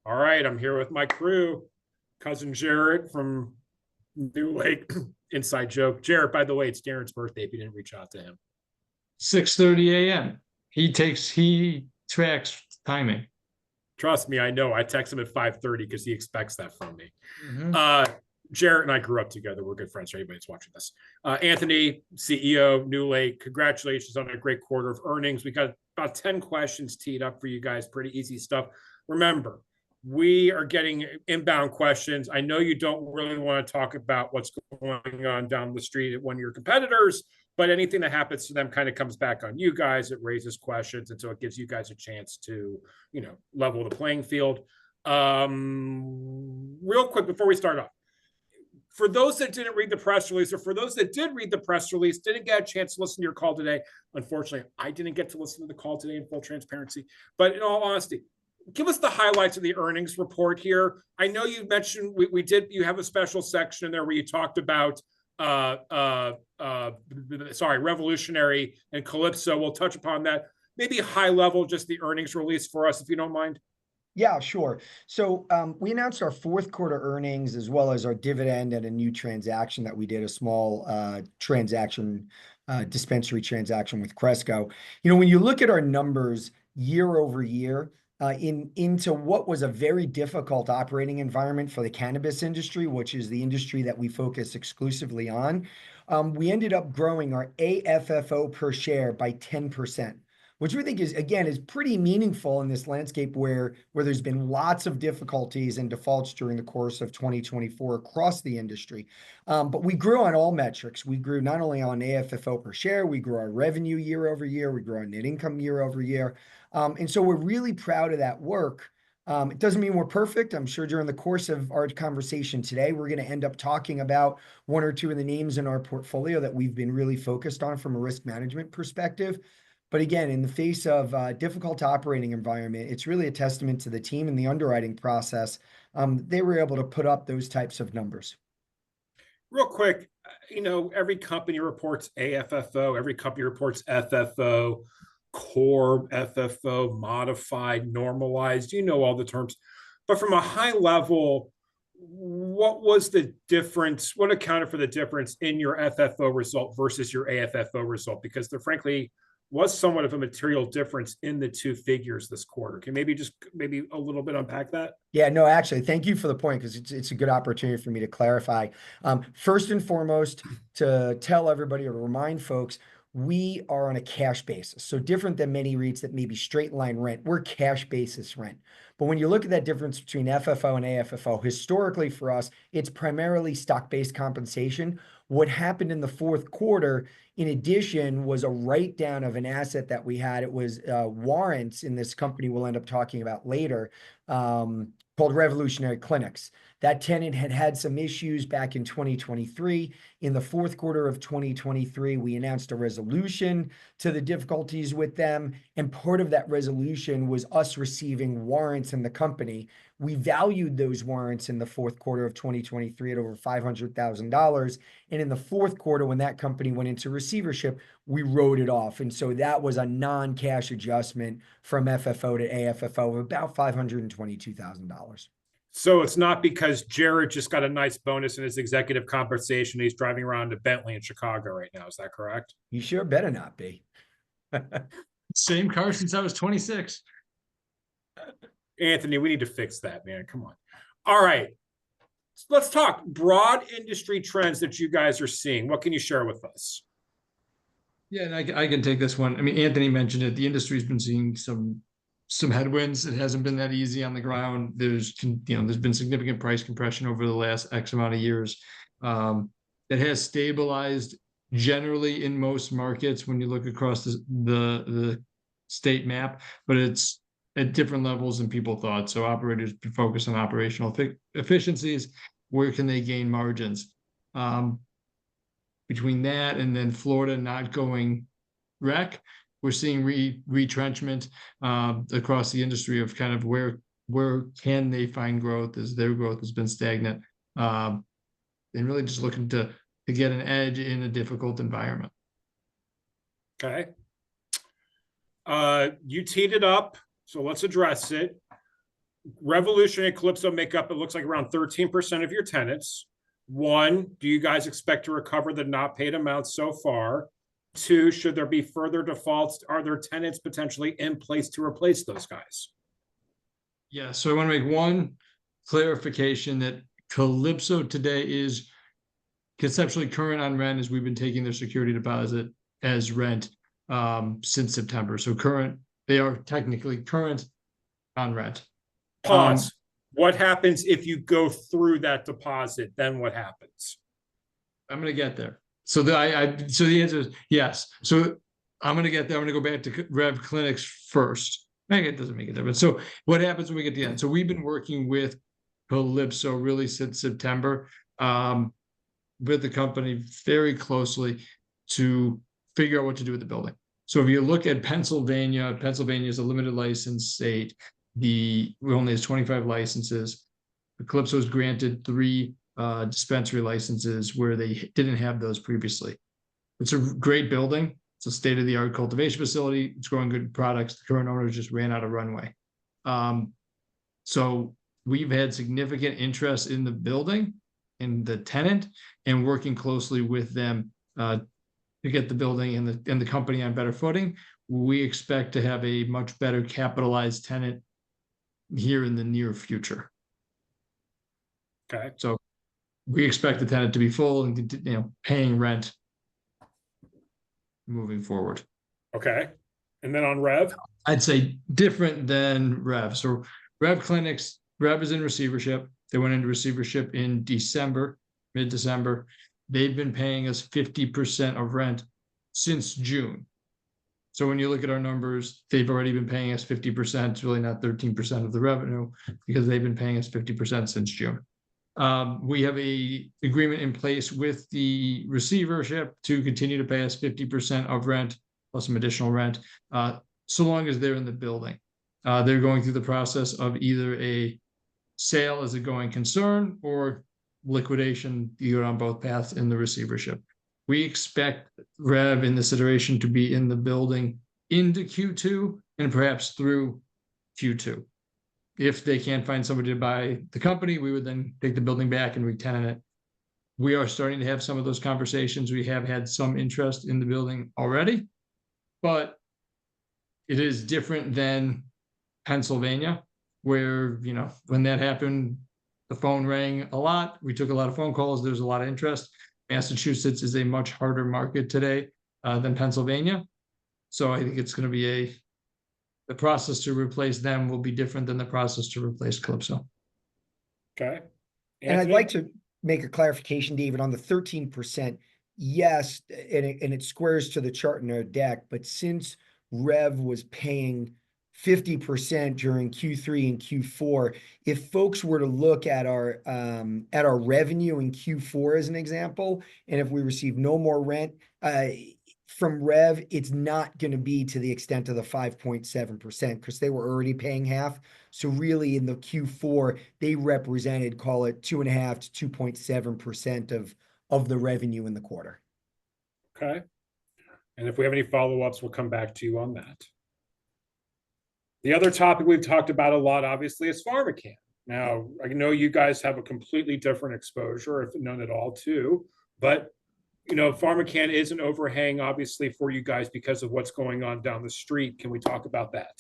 All right, I'm here with my crew, cousin Jarrett from NewLake. Inside joke. Jarrett, by the way, it's Darren's birthday if you didn't reach out to him. 6:30 a.m. He tracks timing. Trust me, I know. I text him at 5:30 because he expects that from me. Mhm. Uh, Jarrett and I grew up together. We're good friends for anybody that's watching this. Anthony, CEO, NewLake, congratulations on a great quarter of earnings. We got about 10 questions teed up for you guys. Pretty easy stuff. Remember, we are getting inbound questions. I know you don't really want to talk about what's going on down the street at one of your competitors, but anything that happens to them kind of comes back on you guys. It raises questions. And so it gives you guys a chance to, level the playing field. Real quick before we start off, for those that didn't read the press release, or for those that did read the press release, didn't get a chance to listen to your call today. Unfortunately, I didn't get to listen to the call today in full transparency. But in all honesty, give us the highlights of the earnings report here. I know you mentioned you have a special section in there where you talked about Revolutionary and Calypso. We'll touch upon that. Maybe high level, just the earnings release for us, if you don't mind. Yeah, sure. So we announced our fourth quarter earnings as well as our dividend and a new transaction that we did, a small dispensary transaction with Cresco. When you look at our numbers year over year, into what was a very difficult operating environment for the cannabis industry, which is the industry that we focus exclusively on, we ended up growing our AFFO per share by 10%. Which we think is pretty meaningful in this landscape where there's been lots of difficulties and defaults during the course of 2024 across the industry. But we grew on all metrics. We grew not only on AFFO per share, we grew our revenue year over year, we grew our net income year over year. And so we're really proud of that work. It doesn't mean we're perfect. I'm sure during the course of our conversation today, we're going to end up talking about one or two of the names in our portfolio that we've been really focused on from a risk management perspective. But again, in the face of a difficult operating environment, it's really a testament to the team and the underwriting process. They were able to put up those types of numbers. Real quick, every company reports AFFO, every company reports FFO, core FFO, modified, normalized, all the terms. But from a high level, what was the difference? What accounted for the difference in your FFO result versus your AFFO result? Because there frankly was somewhat of a material difference in the two figures this quarter. Can maybe a little bit unpack that? Yeah, no, actually, thank you for the point because it's a good opportunity for me to clarify. First and foremost, to tell everybody or to remind folks, we are on a cash basis. So different than many REITs that may be straight line rent, we're cash basis rent. But when you look at that difference between FFO and AFFO, historically for us, it's primarily stock-based compensation. What happened in the fourth quarter, in addition, was a write down of an asset that we had. It was warrants in this company we'll end up talking about later, called Revolutionary Clinics. That tenant had some issues back in 2023. In the fourth quarter of 2023, we announced a resolution to the difficulties with them. And part of that resolution was us receiving warrants in the company. We valued those warrants in the fourth quarter of 2023 at over $500,000. And in the fourth quarter, when that company went into receivership, we wrote it off. And so that was a non-cash adjustment from FFO to AFFO of about $522,000. So it's not because Jared just got a nice bonus in his executive compensation. He's driving around a Bentley in Chicago right now. Is that correct? You sure better not be. Same car since I was 26. Anthony, we need to fix that, man. Come on. All right. Let's talk broad industry trends that you guys are seeing. What can you share with us? Yeah, and I can take this one. I mean, Anthony mentioned it. The industry's been seeing some headwinds. It hasn't been that easy on the ground. There's been significant price compression over the last X amount of years. It has stabilized generally in most markets when you look across the state map, but it's at different levels than people thought. So operators focus on operational efficiencies. Where can they gain margins? Between that and then Florida not going rec, we're seeing retrenchment across the industry of kind of where can they find growth as their growth has been stagnant, and really just looking to get an edge in a difficult environment. Okay. You teed it up, so let's address it. Revolution and Calypso make up, it looks like around 13% of your tenants. One, do you guys expect to recover the not paid amounts so far? Two, should there be further defaults? Are there tenants potentially in place to replace those guys? Yeah, so I want to make one clarification that Calypso today is conceptually current on rent, as we've been taking their security deposit as rent since September. So current, they are technically current on rent. Pause. What happens if you go through that deposit? Then what happens? I'm going to get there. So so the answer is yes. So I'm going to get there. I'm going to go back to Rev Clinics first. Maybe it doesn't make a difference. So what happens when we get to the end? So we've been working with Calypso really since September, with the company very closely to figure out what to do with the building. So if you look at Pennsylvania, Pennsylvania is a limited license state. We only has 25 licenses. Calypso was granted 3 dispensary licenses where they didn't have those previously. It's a great building. It's a state-of-the-art cultivation facility. It's growing good products. The current owners just ran out of runway. So we've had significant interest in the building and the tenant, and working closely with them to get the building and the company on better footing. We expect to have a much better capitalized tenant here in the near future. Okay. So we expect the tenant to be full and paying rent moving forward. Okay. And then on Rev? I'd say different than Rev. So Rev Clinics, Rev is in receivership. They went into receivership in December, mid-December. They've been paying us 50% of rent since June. So when you look at our numbers, they've already been paying us 50%. It's really not 13% of the revenue because they've been paying us 50% since June. We have a agreement in place with the receivership to continue to pay us 50% of rent plus some additional rent, so long as they're in the building. They're going through the process of either a sale as a going concern or liquidation. You go on both paths in the receivership. We expect Rev in this iteration to be in the building into Q2 and perhaps through Q2. If they can't find somebody to buy the company, we would then take the building back and re-tenant it. We are starting to have some of those conversations. We have had some interest in the building already, but it is different than Pennsylvania, where, when that happened, the phone rang a lot. We took a lot of phone calls. There's a lot of interest. Massachusetts is a much harder market today than Pennsylvania. So I think it's going to be the process to replace them will be different than the process to replace Calypso. Okay. And I'd like to make a clarification, David, on the 13%. Yes, and it squares to the chart in our deck, but since Rev was paying 50% during Q3 and Q4, if folks were to look at our revenue in Q4 as an example, and if we receive no more rent from Rev, it's not going to be to the extent of the 5.7% because they were already paying half. So really in the Q4, they represented, call it 2.5 to 2.7% of the revenue in the quarter. Okay. And if we have any follow-ups, we'll come back to you on that. The other topic we've talked about a lot, obviously, is PharmaCann. Now, I know you guys have a completely different exposure, if none at all, too. But, PharmaCann is an overhang, obviously, for you guys because of what's going on down the street. Can we talk about that?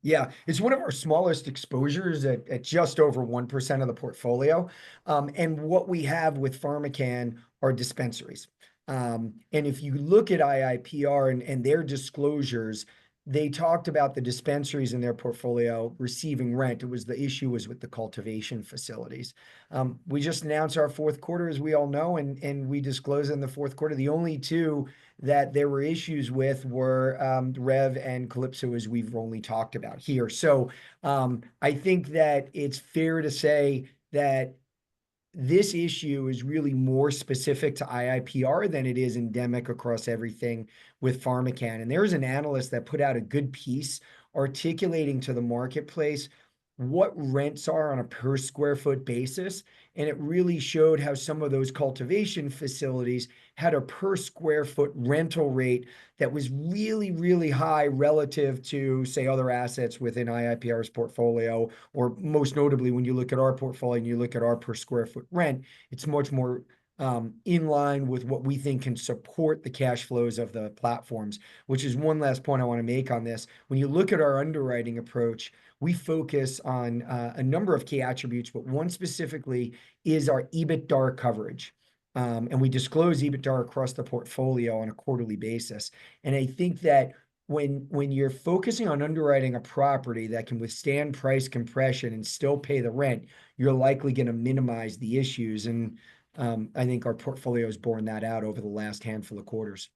Yeah, it's one of our smallest exposures at just over 1% of the portfolio. And what we have with PharmaCann are dispensaries. And if you look at IIPR and their disclosures, they talked about the dispensaries in their portfolio receiving rent. The issue was with the cultivation facilities. We just announced our fourth quarter, as we all know, and we disclosed in the fourth quarter. The only two that there were issues with were Rev and Calypso, as we've only talked about here. So I think that it's fair to say that this issue is really more specific to IIPR than it is endemic across everything with PharmaCann. And there's an analyst that put out a good piece articulating to the marketplace what rents are on a per square foot basis. And it really showed how some of those cultivation facilities had a per square foot rental rate that was really, really high relative to, say, other assets within IIPR's portfolio, or most notably, when you look at our portfolio and you look at our per square foot rent, it's much more in line with what we think can support the cash flows of the platforms, which is one last point I want to make on this. When you look at our underwriting approach, we focus on a number of key attributes, but one specifically is our EBITDA coverage. And we disclose EBITDA across the portfolio on a quarterly basis. And I think that when you're focusing on underwriting a property that can withstand price compression and still pay the rent, you're likely going to minimize the issues. And I think our portfolio has borne that out over the last handful of quarters.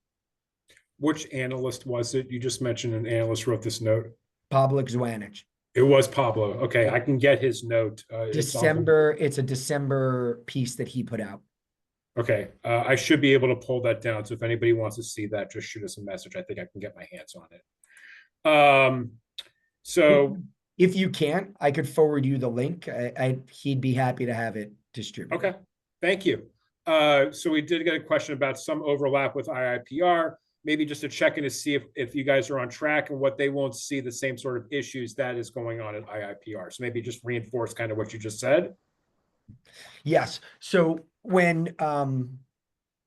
Which analyst was it? You just mentioned an analyst wrote this note. Pablo Zwanich. It was Pablo. Okay, I can get his note. It's a December piece that he put out. Okay, I should be able to pull that down. So if anybody wants to see that, just shoot us a message. I think I can get my hands on it. So if you can't, I could forward you the link. He'd be happy to have it distributed. Okay, thank you. So we did get a question about some overlap with IIPR. Maybe just to check in to see if you guys are on track and what they won't see the same sort of issues that is going on at IIPR. So maybe just reinforce kind of what you just said. Yes. So when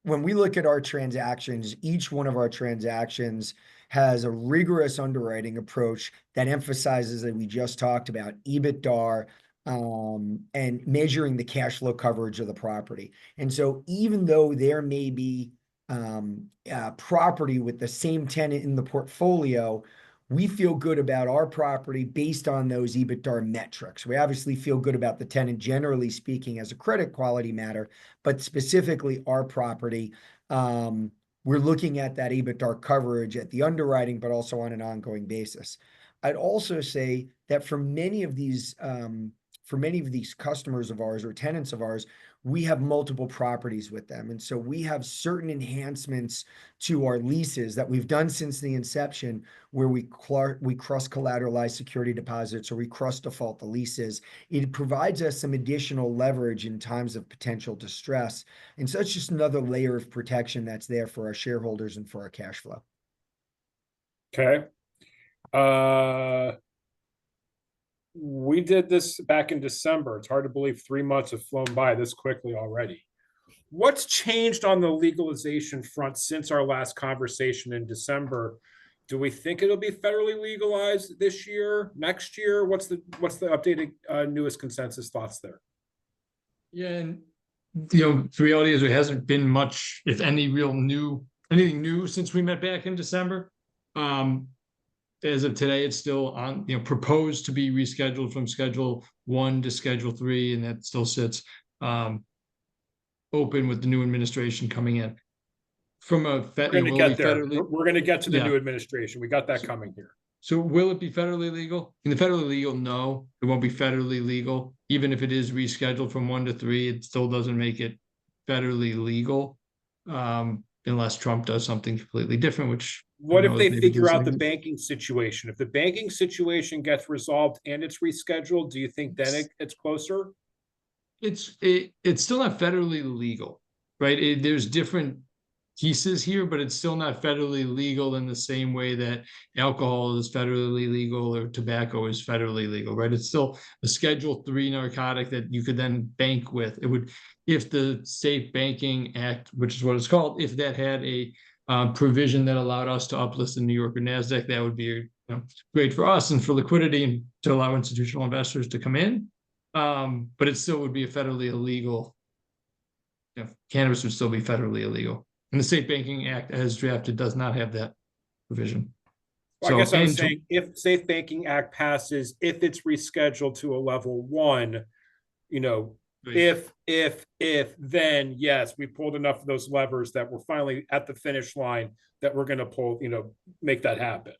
we look at our transactions, each one of our transactions has a rigorous underwriting approach that emphasizes that we just talked about EBITDA and measuring the cash flow coverage of the property. And so even though there may be property with the same tenant in the portfolio, we feel good about our property based on those EBITDA metrics. We obviously feel good about the tenant, generally speaking, as a credit quality matter, but specifically our property, we're looking at that EBITDA coverage at the underwriting, but also on an ongoing basis. I'd also say that for many of these customers of ours or tenants of ours, we have multiple properties with them. And so we have certain enhancements to our leases that we've done since the inception, where we cross-collateralize security deposits or we cross-default the leases. It provides us some additional leverage in times of potential distress. And so it's just another layer of protection that's there for our shareholders and for our cash flow. Okay. We did this back in December. It's hard to believe 3 months have flown by this quickly already. What's changed on the legalization front since our last conversation in December? Do we think it'll be federally legalized this year, next year? What's the updated newest consensus thoughts there? Yeah, and the reality is there hasn't been much, if any, anything new since we met back in December. As of today, it's still on, proposed to be rescheduled from Schedule 1 to Schedule 3, and that still sits open with the new administration coming in. From a we're going to get there. We're going to get to the new administration. We got that coming here. So will it be federally legal? In the federally legal, no, it won't be federally legal. Even if it is rescheduled from 1 to 3, it still doesn't make it federally legal, unless Trump does something completely different, which... What if they figure out the banking situation? If the banking situation gets resolved and it's rescheduled, do you think then it's closer? It's still not federally legal, right? There's different pieces here, but it's still not federally legal in the same way that alcohol is federally legal or tobacco is federally legal, right? It's still a Schedule 3 narcotic that you could then bank with. It would, if the Safe Banking Act, which is what it's called, if that had a provision that allowed us to uplist in New York or NASDAQ, that would be great for us and for liquidity and to allow institutional investors to come in. But it still would be a federally illegal. Cannabis would still be federally illegal. And the Safe Banking Act, as drafted, does not have that provision. Well, I guess I was saying, if Safe Banking Act passes, if it's rescheduled to a level 1, if then yes, we pulled enough of those levers that we're finally at the finish line that we're going to pull, make that happen.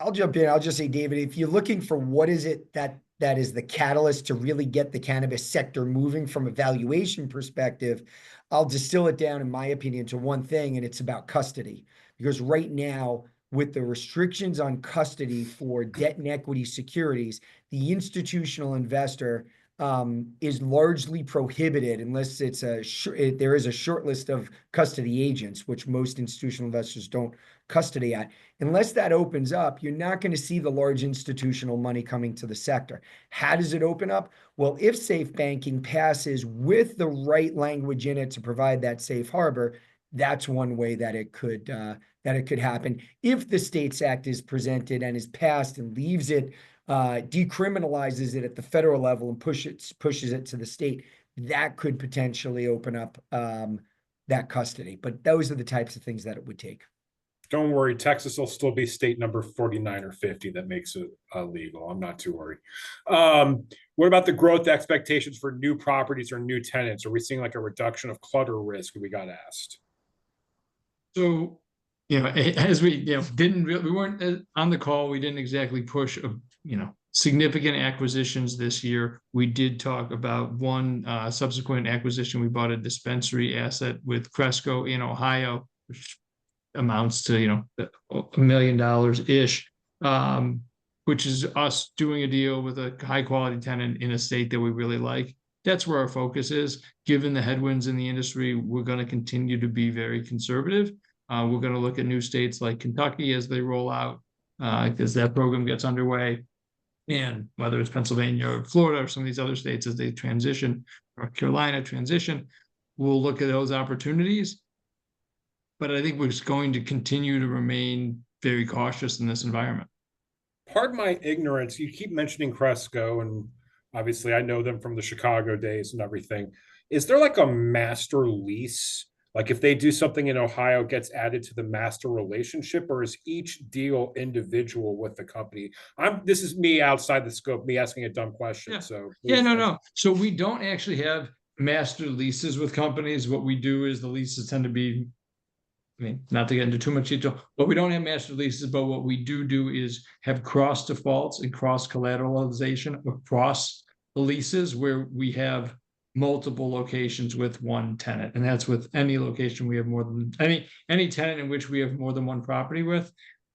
I'll jump in. I'll just say, David, if you're looking for what is it that is the catalyst to really get the cannabis sector moving from a valuation perspective, I'll distill it down, in my opinion, to one thing, and it's about custody. Because right now, with the restrictions on custody for debt and equity securities, the institutional investor is largely prohibited unless it's there is a short list of custody agents, which most institutional investors don't custody at. Unless that opens up, you're not going to see the large institutional money coming to the sector. How does it open up? Well, if safe banking passes with the right language in it to provide that safe harbor, that's one way that it could happen. If the States Act is presented and is passed and leaves it, decriminalizes it at the federal level and pushes it to the state, that could potentially open up that custody. But those are the types of things that it would take. Don't worry, Texas will still be state number 49 or 50 that makes it legal. I'm not too worried. What about the growth expectations for new properties or new tenants? Are we seeing like a reduction of clutter risk? We got asked. So, as we, we weren't on the call, we didn't exactly push, significant acquisitions this year. We did talk about one subsequent acquisition. We bought a dispensary asset with Cresco in Ohio, which amounts to, $1 million-ish, which is us doing a deal with a high quality tenant in a state that we really like. That's where our focus is. Given the headwinds in the industry, we're going to continue to be very conservative. We're going to look at new states like Kentucky as they roll out, because that program gets underway. And whether it's Pennsylvania or Florida or some of these other states as they transition, or Carolina transition, we'll look at those opportunities. But I think we're just going to continue to remain very cautious in this environment. Pardon my ignorance. You keep mentioning Cresco, and obviously I know them from the Chicago days and everything. Is there like a master lease? Like if they do something in Ohio gets added to the master relationship, or is each deal individual with the company? This is me outside the scope, me asking a dumb question. Yeah. So no. So we don't actually have master leases with companies. What we do is the leases tend to be, not to get into too much detail, but we don't have master leases, but what we do is have cross defaults and cross collateralization across the leases where we have multiple locations with one tenant. And that's with any location we have more than any tenant in which we have more than one property with.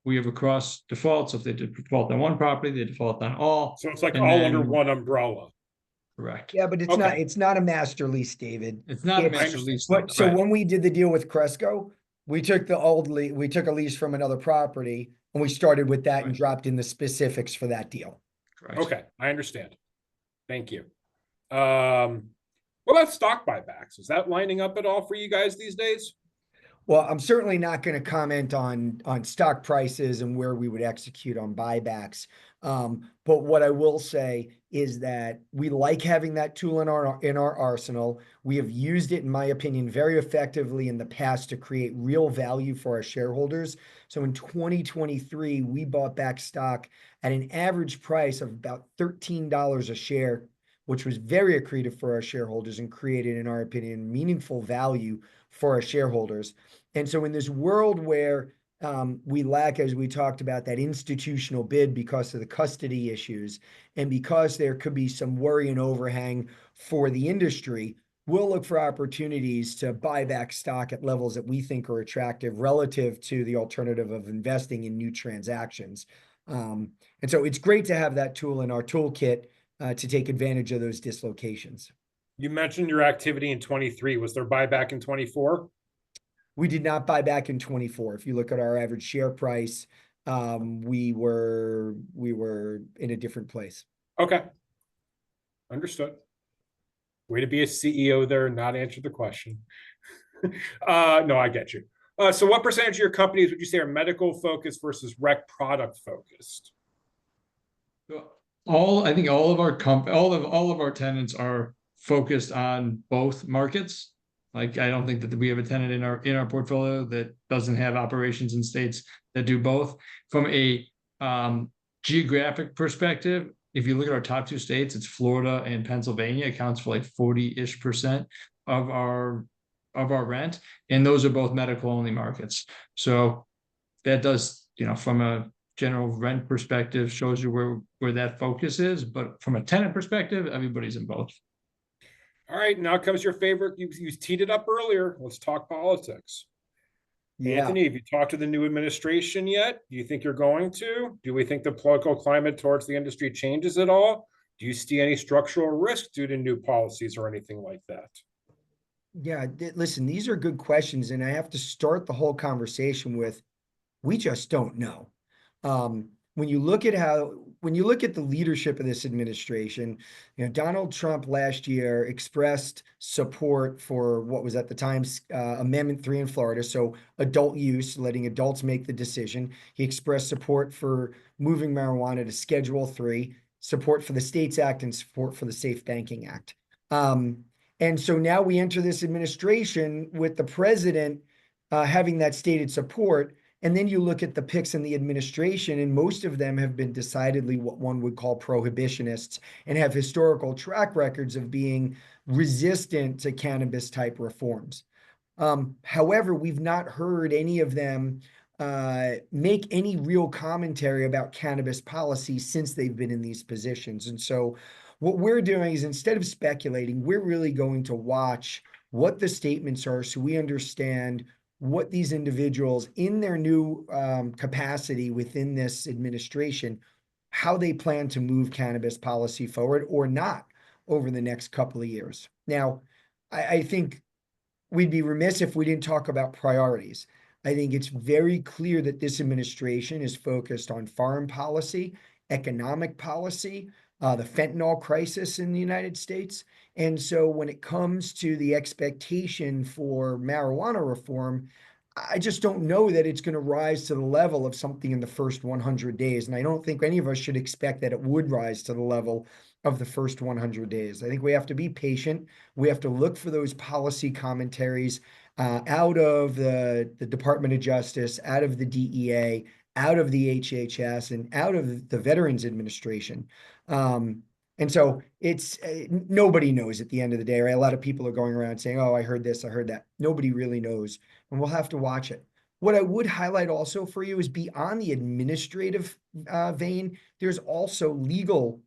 We have a cross default. So if they default on one property, they default on all. So it's like all under one umbrella. Correct. Yeah, but it's not a master lease, David. It's not a master lease. So when we did the deal with Cresco, we took we took a lease from another property and we started with that and dropped in the specifics for that deal. Correct. Okay, I understand. Thank you. What about stock buybacks? Is that lining up at all for you guys these days? Well, I'm certainly not going to comment on stock prices and where we would execute on buybacks. But what I will say is that we like having that tool in our arsenal. We have used it, in my opinion, very effectively in the past to create real value for our shareholders. So in 2023, we bought back stock at an average price of about $13 a share, which was very accretive for our shareholders and created, in our opinion, meaningful value for our shareholders. And so in this world where we lack, as we talked about, that institutional bid because of the custody issues, and because there could be some worry and overhang for the industry, we'll look for opportunities to buy back stock at levels that we think are attractive relative to the alternative of investing in new transactions. And so it's great to have that tool in our toolkit to take advantage of those dislocations. You mentioned your activity in 23. Was there buyback in 24? We did not buy back in 24. If you look at our average share price, we were in a different place. Okay. Understood. Way to be a CEO there and not answer the question. No, I get you. So what percentage of your companies would you say are medical focused versus rec product focused? I think all of our tenants are focused on both markets. Like, I don't think that we have a tenant in our portfolio that doesn't have operations in states that do both. From a geographic perspective, if you look at our top two states, it's Florida and Pennsylvania, accounts for like 40-ish% of our rent, and those are both medical only markets. So that does, from a general rent perspective, shows you where that focus is. But from a tenant perspective, everybody's in both. All right, now comes your favorite. You teed it up earlier. Let's talk politics. Yeah. Anthony, have you talked to the new administration yet? Do you think you're going to? Do we think the political climate towards the industry changes at all? Do you see any structural risk due to new policies or anything like that? Yeah, listen, these are good questions, and I have to start the whole conversation with, we just don't know. When you look at the leadership of this administration, Donald Trump last year expressed support for what was at the time Amendment 3 in Florida, so adult use, letting adults make the decision. He expressed support for moving marijuana to Schedule 3, support for the States Act, and support for the Safe Banking Act. And so now we enter this administration with the president having that stated support. And then you look at the picks in the administration, and most of them have been decidedly what one would call prohibitionists and have historical track records of being resistant to cannabis type reforms. However, we've not heard any of them make any real commentary about cannabis policy since they've been in these positions. And so what we're doing is, instead of speculating, we're really going to watch what the statements are so we understand what these individuals in their new capacity within this administration, how they plan to move cannabis policy forward or not over the next couple of years. Now, I think we'd be remiss if we didn't talk about priorities. I think it's very clear that this administration is focused on foreign policy, economic policy, the fentanyl crisis in the United States. And so when it comes to the expectation for marijuana reform, I just don't know that it's going to rise to the level of something in the first 100 days. And I don't think any of us should expect that it would rise to the level of the first 100 days. I think we have to be patient. We have to look for those policy commentaries out of the Department of Justice, out of the DEA, out of the HHS, and out of the Veterans Administration. And so it's nobody knows at the end of the day, right? A lot of people are going around saying, oh, I heard this, I heard that. Nobody really knows, and we'll have to watch it. What I would highlight also for you is, beyond the administrative vein, there's also legal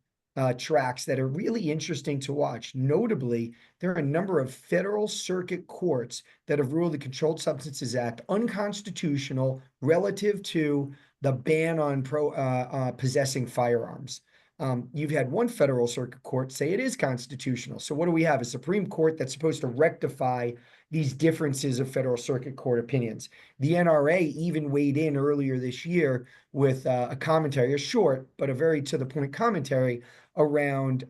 tracks that are really interesting to watch. Notably, there are a number of federal circuit courts that have ruled the Controlled Substances Act unconstitutional relative to the ban on possessing firearms. You've had one federal circuit court say it is constitutional. So what do we have? A Supreme Court that's supposed to rectify these differences of federal circuit court opinions. The NRA even weighed in earlier this year with a commentary, a short but a very to the point commentary around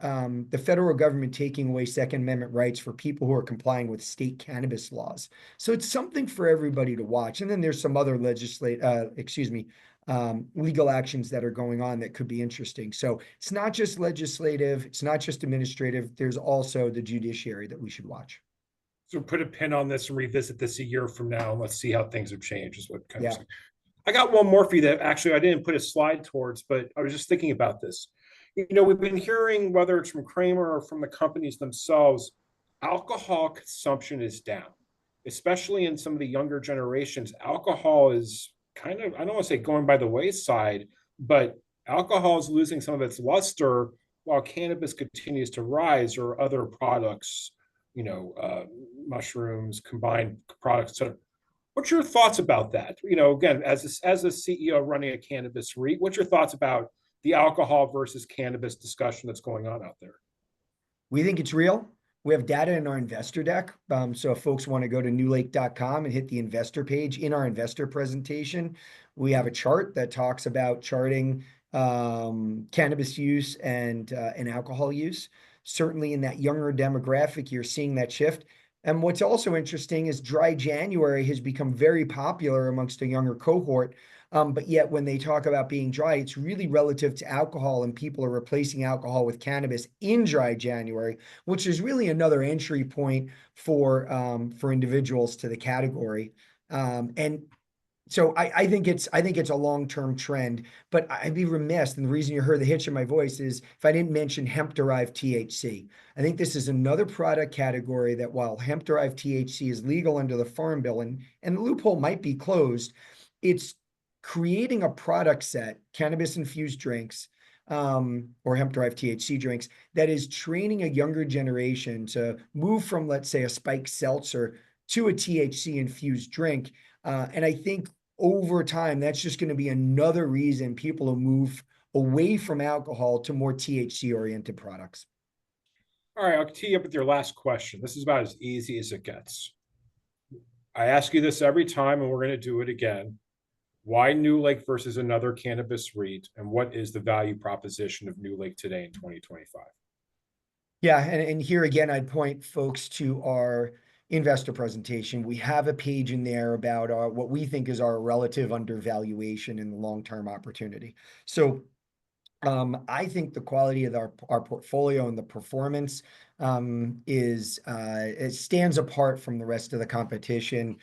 the federal government taking away Second Amendment rights for people who are complying with state cannabis laws. So it's something for everybody to watch. And then there's some other legal actions that are going on that could be interesting. So it's not just legislative, it's not just administrative. There's also the judiciary that we should watch. So put a pin on this and revisit this a year from now, and let's see how things have changed, is what kind of saying. I got one more for you that actually I didn't put a slide towards, but I was just thinking about this. We've been hearing, whether it's from Kramer or from the companies themselves, alcohol consumption is down, especially in some of the younger generations. Alcohol is kind of, I don't want to say going by the wayside, but alcohol is losing some of its luster while cannabis continues to rise, or other products, mushrooms, combined products, etc. What's your thoughts about that? Again, as a CEO running a cannabis REIT, what's your thoughts about the alcohol versus cannabis discussion that's going on out there? We think it's real. We have data in our investor deck. So if folks want to go to newlake.com and hit the investor page, in our investor presentation, we have a chart that talks about charting cannabis use and alcohol use. Certainly in that younger demographic, you're seeing that shift. And what's also interesting is dry January has become very popular amongst a younger cohort. But yet when they talk about being dry, it's really relative to alcohol, and people are replacing alcohol with cannabis in dry January, which is really another entry point for individuals to the category. And so I think it's a long-term trend, but I'd be remiss, and the reason you heard the hitch in my voice is if I didn't mention hemp-derived THC. I think this is another product category that, while hemp-derived THC is legal under the Farm Bill, and the loophole might be closed, it's creating a product set, cannabis-infused drinks, or hemp-derived THC drinks, that is training a younger generation to move from, let's say, a spiked seltzer to a THC-infused drink. And I think over time, that's just going to be another reason people will move away from alcohol to more THC-oriented products. All right, I'll tee you up with your last question. This is about as easy as it gets. I ask you this every time, and we're going to do it again. Why NewLake versus another cannabis REIT, and what is the value proposition of NewLake today in 2025? Yeah, and here again, I'd point folks to our investor presentation. We have a page in there about what we think is our relative undervaluation in the long-term opportunity. So I think the quality of our portfolio and the performance it stands apart from the rest of the competition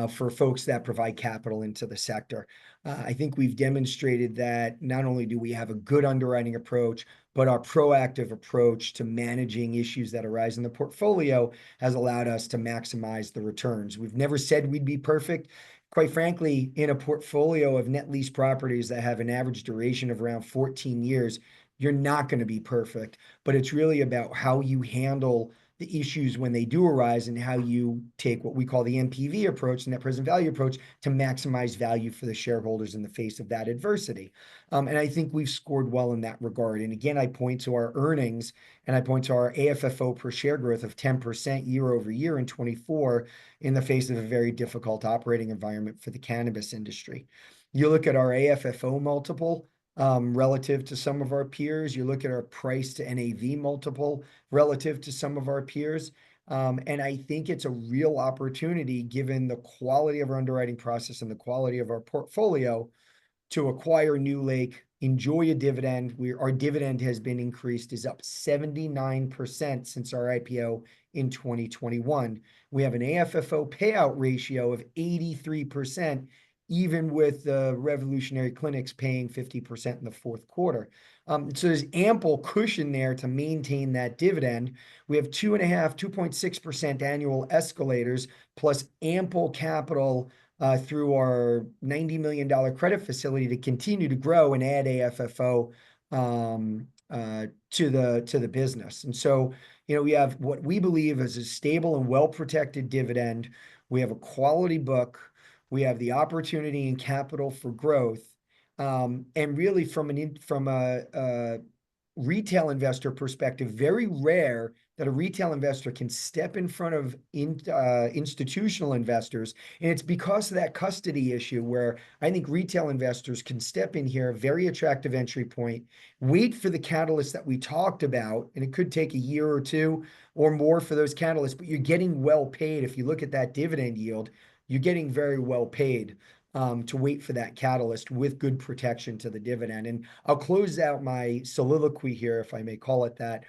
for folks that provide capital into the sector. I think we've demonstrated that not only do we have a good underwriting approach, but our proactive approach to managing issues that arise in the portfolio has allowed us to maximize the returns. We've never said we'd be perfect. Quite frankly, in a portfolio of net lease properties that have an average duration of around 14 years, you're not going to be perfect, but it's really about how you handle the issues when they do arise and how you take what we call the NPV approach, the net present value approach, to maximize value for the shareholders in the face of that adversity. And I think we've scored well in that regard. And again, I point to our earnings and I point to our AFFO per share growth of 10% year over year in 24 in the face of a very difficult operating environment for the cannabis industry. You look at our AFFO multiple relative to some of our peers. You look at our price to NAV multiple relative to some of our peers. And I think it's a real opportunity, given the quality of our underwriting process and the quality of our portfolio, to acquire NewLake, enjoy a dividend. Our dividend has been increased, is up 79% since our IPO in 2021. We have an AFFO payout ratio of 83%, even with the Revolutionary Clinics paying 50% in the fourth quarter. So there's ample cushion there to maintain that dividend. We have 2.6% annual escalators, plus ample capital through our $90 million credit facility to continue to grow and add AFFO to the business. And so, we have what we believe is a stable and well-protected dividend. We have a quality book. We have the opportunity and capital for growth. And really, from a retail investor perspective, very rare that a retail investor can step in front of institutional investors. And it's because of that custody issue where I think retail investors can step in here, a very attractive entry point, wait for the catalyst that we talked about. And it could take a year or two or more for those catalysts, but you're getting well paid. If you look at that dividend yield, you're getting very well paid to wait for that catalyst with good protection to the dividend. And I'll close out my soliloquy here, if I may call it that,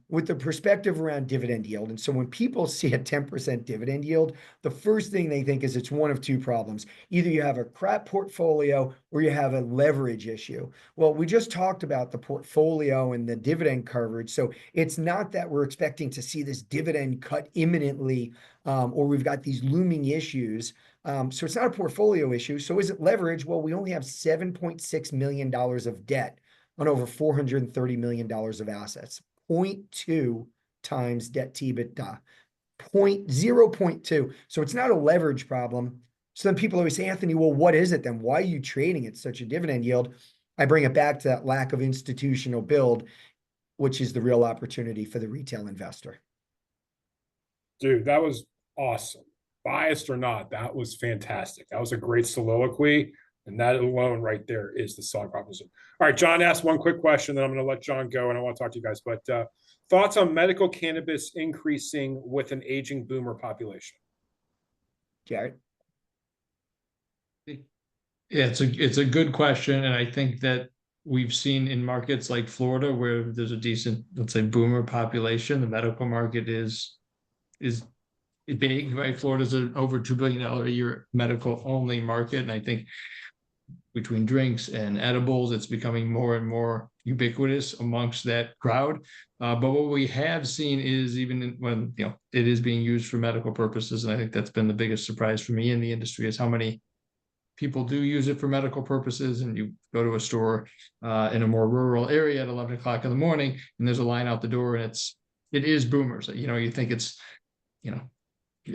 with the perspective around dividend yield. And so when people see a 10% dividend yield, the first thing they think is it's one of two problems. Either you have a crap portfolio or you have a leverage issue. Well, we just talked about the portfolio and the dividend coverage. So it's not that we're expecting to see this dividend cut imminently, or we've got these looming issues. So it's not a portfolio issue. So is it leverage? Well, we only have $7.6 million of debt on over $430 million of assets. 0.2 times debt to EBITDA, 0.2. So it's not a leverage problem. So then people always say, Anthony, well, what is it then? Why are you trading at such a dividend yield? I bring it back to that lack of institutional build, which is the real opportunity for the retail investor. Dude, that was awesome. Biased or not, that was fantastic. That was a great soliloquy. And that alone right there is the solid proposition. All right, John asked one quick question, then I'm going to let John go, and I want to talk to you guys. But thoughts on medical cannabis increasing with an aging boomer population? Jared? Yeah, it's a good question. And I think that we've seen in markets like Florida, where there's a decent, let's say, boomer population, the medical market is big, right? Florida's an over $2 billion a year medical only market. And I think between drinks and edibles, it's becoming more and more ubiquitous amongst that crowd. But what we have seen is, even when it is being used for medical purposes, and I think that's been the biggest surprise for me in the industry, is how many people do use it for medical purposes. And you go to a store in a more rural area at 11 o'clock in the morning, and there's a line out the door, and it is boomers. You think it's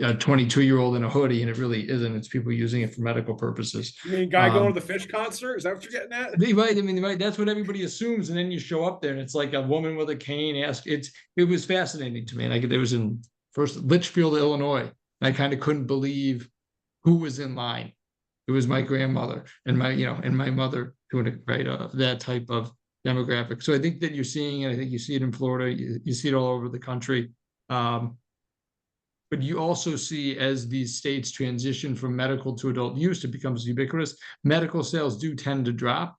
a 22-year-old in a hoodie, and it really isn't. It's people using it for medical purposes. You mean guy going to the fish concert? Is that what you're getting at? They might. I mean, they might. That's what everybody assumes, and then you show up there, and it's like a woman with a cane. It was fascinating to me. And there was in first Litchfield, Illinois, and I kind of couldn't believe who was in line. It was my grandmother and my mother doing it, right? That type of demographic. So I think that you're seeing it. I think you see it in Florida. You see it all over the country. But you also see, as these states transition from medical to adult use, it becomes ubiquitous. Medical sales do tend to drop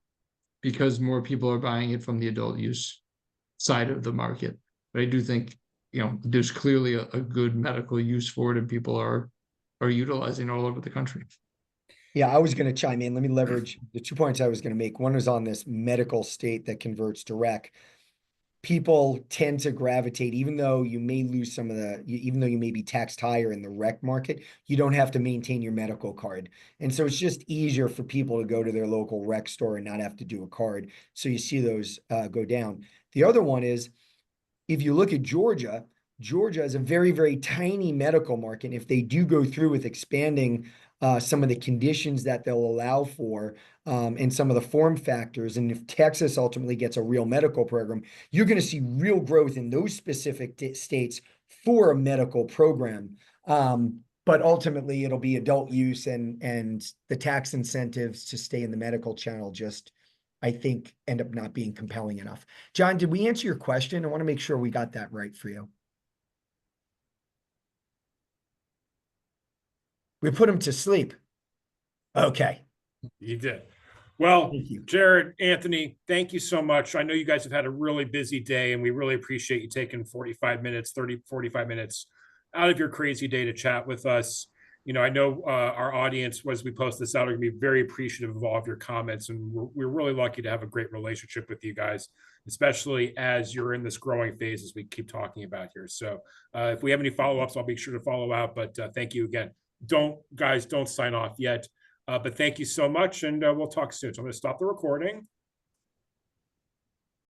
because more people are buying it from the adult use side of the market. But I do think, there's clearly a good medical use for it, and people are utilizing it all over the country. Yeah, I was going to chime in. Let me leverage the 2 points I was going to make. One is on this medical state that converts to rec. People tend to gravitate, even though you may lose some of even though you may be taxed higher in the rec market, you don't have to maintain your medical card. And so it's just easier for people to go to their local rec store and not have to do a card. So you see those go down. The other one is, if you look at Georgia is a very, very tiny medical market. If they do go through with expanding some of the conditions that they'll allow for, and some of the form factors, and if Texas ultimately gets a real medical program, you're going to see real growth in those specific states for a medical program. But ultimately, it'll be adult use, and the tax incentives to stay in the medical channel just, I think, end up not being compelling enough. John, did we answer your question? I want to make sure we got that right for you. We put him to sleep. Okay. You did. Well, Thank you. Jared, Anthony, thank you so much. I know you guys have had a really busy day, and we really appreciate you taking 45 minutes out of your crazy day to chat with us. I know our audience, as we post this out, are going to be very appreciative of all of your comments, and we're really lucky to have a great relationship with you guys, especially as you're in this growing phase, as we keep talking about here. So if we have any follow-ups, I'll be sure to follow out, but thank you again. Don't sign off yet. But thank you so much, and we'll talk soon. So I'm going to stop the recording.